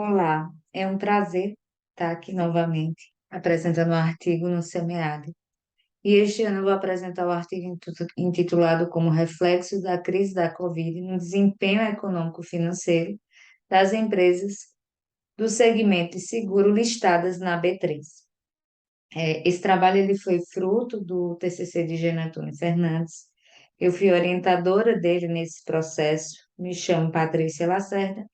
Olá, é um prazer estar aqui novamente apresentando um artigo no SEMEAD. E este ano eu vou apresentar o artigo intitulado como Reflexos da crise da Covid no desempenho econômico-financeiro das empresas do segmento de seguro listadas na B3. Esse trabalho ele foi fruto do TCC de Jean Antônio Fernandes. Eu fui orientadora dele nesse processo, me chamo Patrícia Lacerda,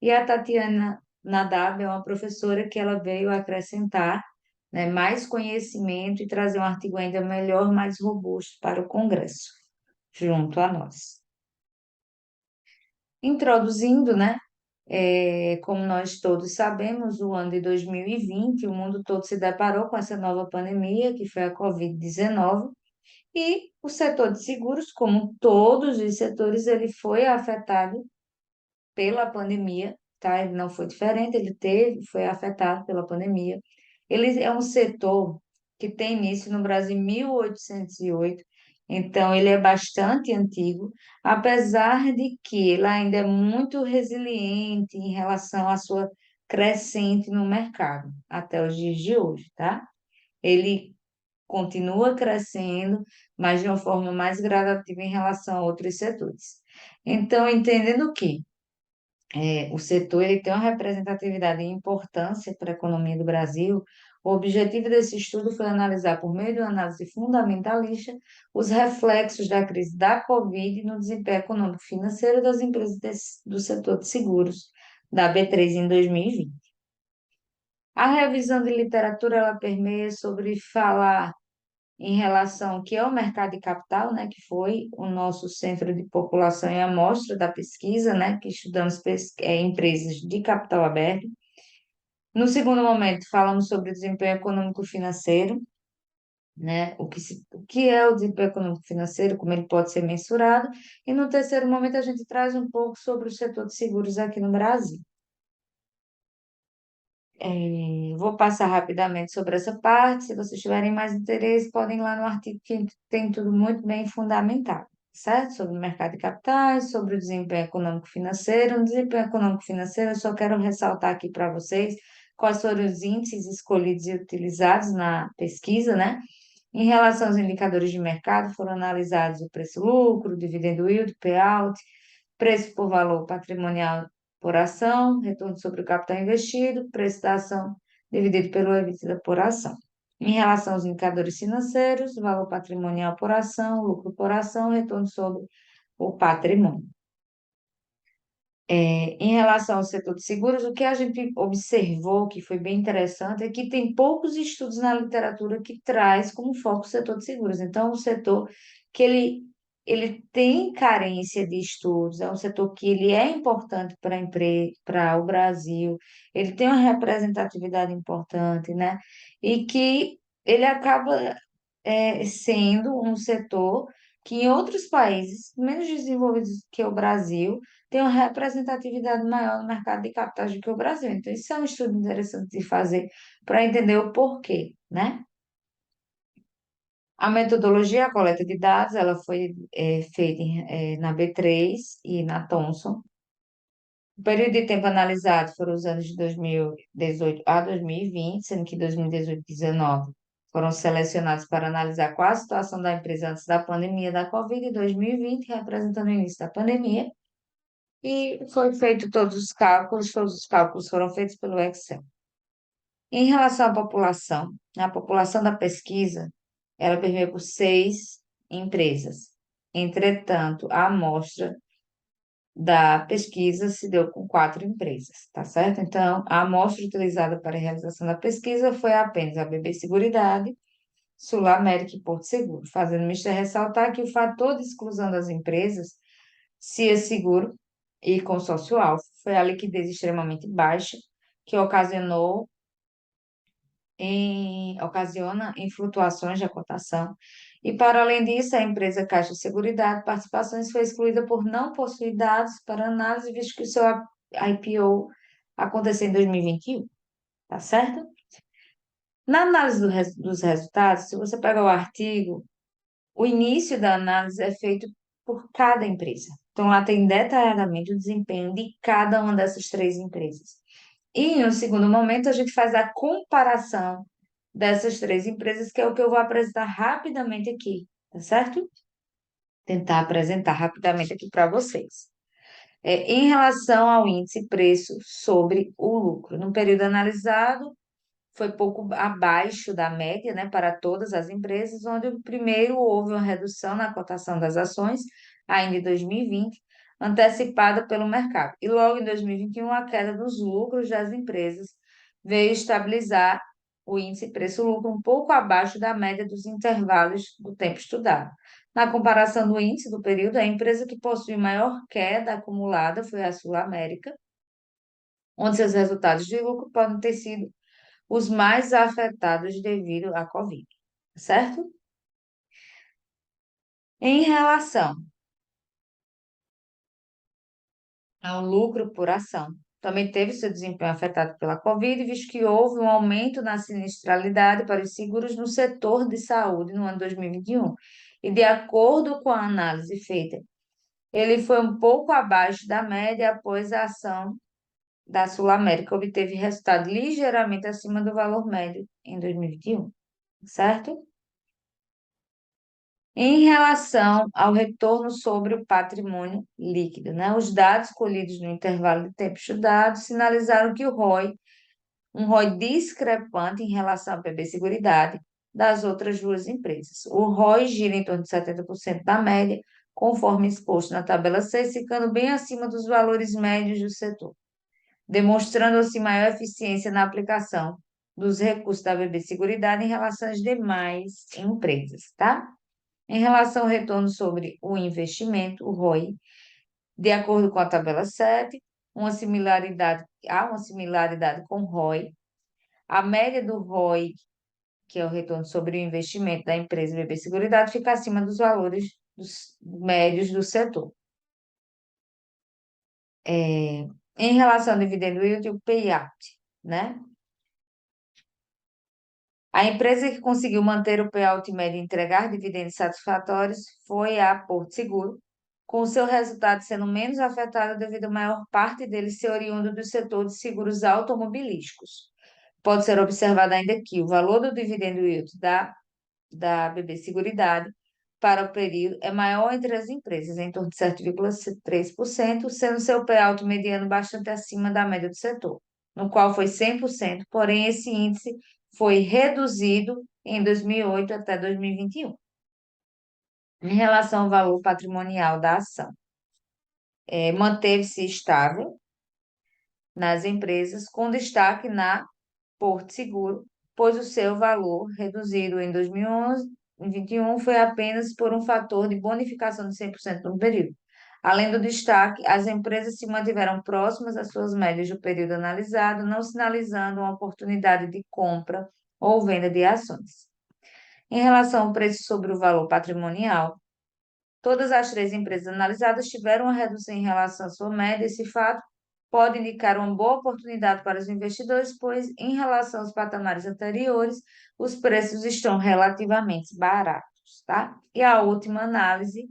e a Tatiana Nadab é uma professora que ela veio acrescentar, né, mais conhecimento e trazer um artigo ainda melhor, mais robusto para o Congresso, junto a nós. Introduzindo, né, como nós todos sabemos, o ano de 2020, o mundo todo se deparou com essa nova pandemia, que foi a Covid-19, e o setor de seguros, como todos os setores, ele foi afetado pela pandemia, tá? Ele não foi diferente, foi afetado pela pandemia. Ele é um setor que tem início no Brasil em 1808, então ele é bastante antigo, apesar de que ele ainda é muito resiliente em relação à sua crescente no mercado, até os dias de hoje, tá? Ele continua crescendo, mas de uma forma mais gradativa em relação a outros setores. Então, entendendo que o setor ele tem uma representatividade e importância para a economia do Brasil. O objetivo desse estudo foi analisar, por meio de uma análise fundamentalista, os reflexos da crise da Covid no desempenho econômico-financeiro das empresas do setor de seguros da B3 em 2020. A revisão de literatura ela permeia sobre falar em relação ao que é o mercado de capital, né, que foi o nosso centro de população e amostra da pesquisa, né, que estudamos empresas de capital aberto. No segundo momento, falamos sobre o desempenho econômico-financeiro, né, o que é o desempenho econômico-financeiro, como ele pode ser mensurado. E no terceiro momento, a gente traz um pouco sobre o setor de seguros aqui no Brasil. Vou passar rapidamente sobre essa parte. Se vocês tiverem mais interesse, podem ir lá no artigo que tem tudo muito bem fundamentado, certo? Sobre o mercado de capitais, sobre o desempenho econômico-financeiro. No desempenho econômico-financeiro, eu só quero ressaltar aqui para vocês quais foram os índices escolhidos e utilizados na pesquisa, né? Em relação aos indicadores de mercado, foram analisados o preço-lucro, o dividendo yield, payout, preço por valor patrimonial por ação, retorno sobre o capital investido, preço da ação dividido pelo EBITDA por ação. Em relação aos indicadores financeiros, valor patrimonial por ação, lucro por ação, retorno sobre o patrimônio. Em relação ao setor de seguros, o que a gente observou que foi bem interessante é que tem poucos estudos na literatura que traz como foco o setor de seguros. Então, é um setor que ele tem carência de estudos, é um setor que ele é importante para o Brasil, ele tem uma representatividade importante, né? E que ele acaba sendo um setor que em outros países menos desenvolvidos que o Brasil tem uma representatividade maior no mercado de capitais do que o Brasil. Então, isso é um estudo interessante de fazer para entender o porquê, né? A metodologia, a coleta de dados, ela foi feita na B3 e na Thomson. O período de tempo analisado foram os anos de 2018 a 2020, sendo que 2018 e 2019 foram selecionados para analisar qual a situação da empresa antes da pandemia da Covid e 2020, representando o início da pandemia. E foi feito todos os cálculos foram feitos pelo Excel. Em relação à população, a população da pesquisa, ela permeia por 6 empresas. Entretanto, a amostra da pesquisa se deu com 4 empresas, tá certo? Então, a amostra utilizada para a realização da pesquisa foi apenas a BB Seguridade, Sul América e Porto Seguro, fazendo mister ressaltar que o fator de exclusão das empresas, CIA Seguro e Consórcio Alfa, foi a liquidez extremamente baixa, que ocasiona em flutuações da cotação. E, para além disso, a empresa Caixa Seguridade Participações foi excluída por não possuir dados para análise, visto que o seu IPO aconteceu em 2021, tá certo? Na análise dos resultados, se você pegar o artigo, o início da análise é feito por cada empresa. Então, lá tem detalhadamente o desempenho de cada uma dessas 3 empresas. E, em um segundo momento, a gente faz a comparação dessas três empresas, que é o que eu vou apresentar rapidamente aqui, tá certo? Tentar apresentar rapidamente aqui para vocês. Em relação ao índice preço sobre o lucro, no período analisado, foi pouco abaixo da média, né, para todas as empresas, onde o primeiro houve uma redução na cotação das ações, ainda em 2020, antecipada pelo mercado. E logo em 2021, a queda dos lucros das empresas veio estabilizar o índice preço-lucro um pouco abaixo da média dos intervalos do tempo estudado. Na comparação do índice do período, a empresa que possui maior queda acumulada foi a Sul América, onde seus resultados de lucro podem ter sido os mais afetados devido à Covid, certo? Em relação ao lucro por ação, também teve seu desempenho afetado pela Covid, visto que houve um aumento na sinistralidade para os seguros no setor de saúde no ano 2021. E, de acordo com a análise feita, ele foi um pouco abaixo da média após a ação da Sul América, obteve resultado ligeiramente acima do valor médio em 2021, certo? Em relação ao retorno sobre o patrimônio líquido, né? Os dados colhidos no intervalo de tempo estudado sinalizaram que o ROI, um ROI discrepante em relação ao PB Seguridade das outras duas empresas. O ROI gira em torno de 70% da média, conforme exposto na tabela 6, ficando bem acima dos valores médios do setor, demonstrando assim maior eficiência na aplicação dos recursos da BB Seguridade em relação às demais empresas, tá? Em relação ao retorno sobre o investimento, o ROI, de acordo com a tabela 7, há uma similaridade com o ROI. A média do ROI, que é o retorno sobre o investimento da empresa BB Seguridade, fica acima dos valores médios do setor. Em relação ao dividendo yield e o payout, né? A empresa que conseguiu manter o payout médio e entregar dividendos satisfatórios foi a Porto Seguro, com o seu resultado sendo menos afetado devido à maior parte dele ser oriundo do setor de seguros automobilísticos. Pode ser observado ainda que o valor do dividendo yield da BB Seguridade para o período é maior entre as empresas, em torno de 7,3%, sendo seu payout mediano bastante acima da média do setor, no qual foi 100%, porém esse índice foi reduzido em 2008 até 2021. Em relação ao valor patrimonial da ação, manteve-se estável nas empresas, com destaque na Porto Seguro, pois o seu valor, reduzido em 2011 e 2021, foi apenas por um fator de bonificação de 100% no período. Além do destaque, as empresas se mantiveram próximas às suas médias do período analisado, não sinalizando uma oportunidade de compra ou venda de ações. Em relação ao preço sobre o valor patrimonial, todas as três empresas analisadas tiveram uma redução em relação à sua média. Esse fato pode indicar uma boa oportunidade para os investidores, pois, em relação aos patamares anteriores, os preços estão relativamente baratos, tá? E a última análise,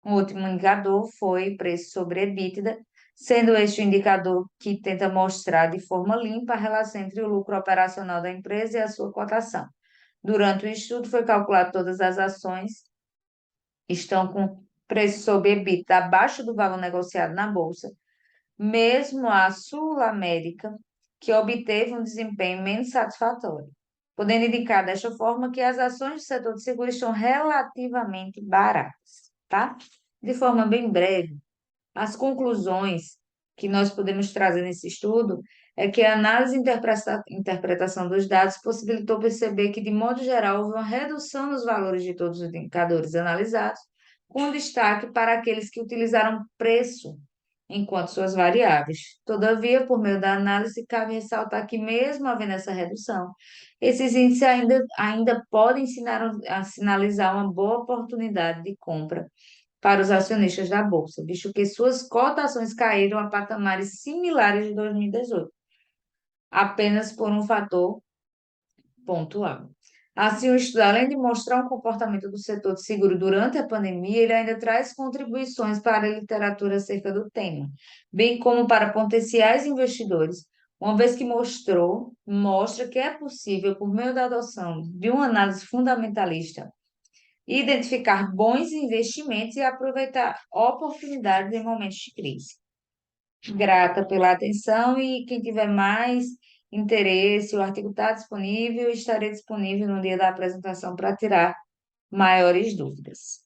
o último indicador foi preço sobre EBITDA, sendo este o indicador que tenta mostrar de forma limpa a relação entre o lucro operacional da empresa e a sua cotação. Durante o estudo, foi calculado todas as ações estão com preço sobre EBITDA abaixo do valor negociado na bolsa, mesmo a Sul América, que obteve um desempenho menos satisfatório, podendo indicar desta forma que as ações do setor de seguros estão relativamente baratas, tá? De forma bem breve, as conclusões que nós podemos trazer nesse estudo é que a análise e interpretação dos dados possibilitou perceber que, de modo geral, houve uma redução nos valores de todos os indicadores analisados, com destaque para aqueles que utilizaram preço enquanto suas variáveis. Todavia, por meio da análise, cabe ressaltar que, mesmo havendo essa redução, esses índices ainda podem sinalizar uma boa oportunidade de compra para os acionistas da Bolsa, visto que suas cotações caíram a patamares similares de 2018, apenas por um fator pontual. Assim, o estudo, além de mostrar um comportamento do setor de seguro durante a pandemia, ele ainda traz contribuições para a literatura acerca do tema, bem como para potenciais investidores, uma vez que mostra que é possível, por meio da adoção de uma análise fundamentalista, identificar bons investimentos e aproveitar oportunidades em momentos de crise. Grata pela atenção e quem tiver mais interesse, o artigo está disponível, estarei disponível no dia da apresentação para tirar maiores dúvidas.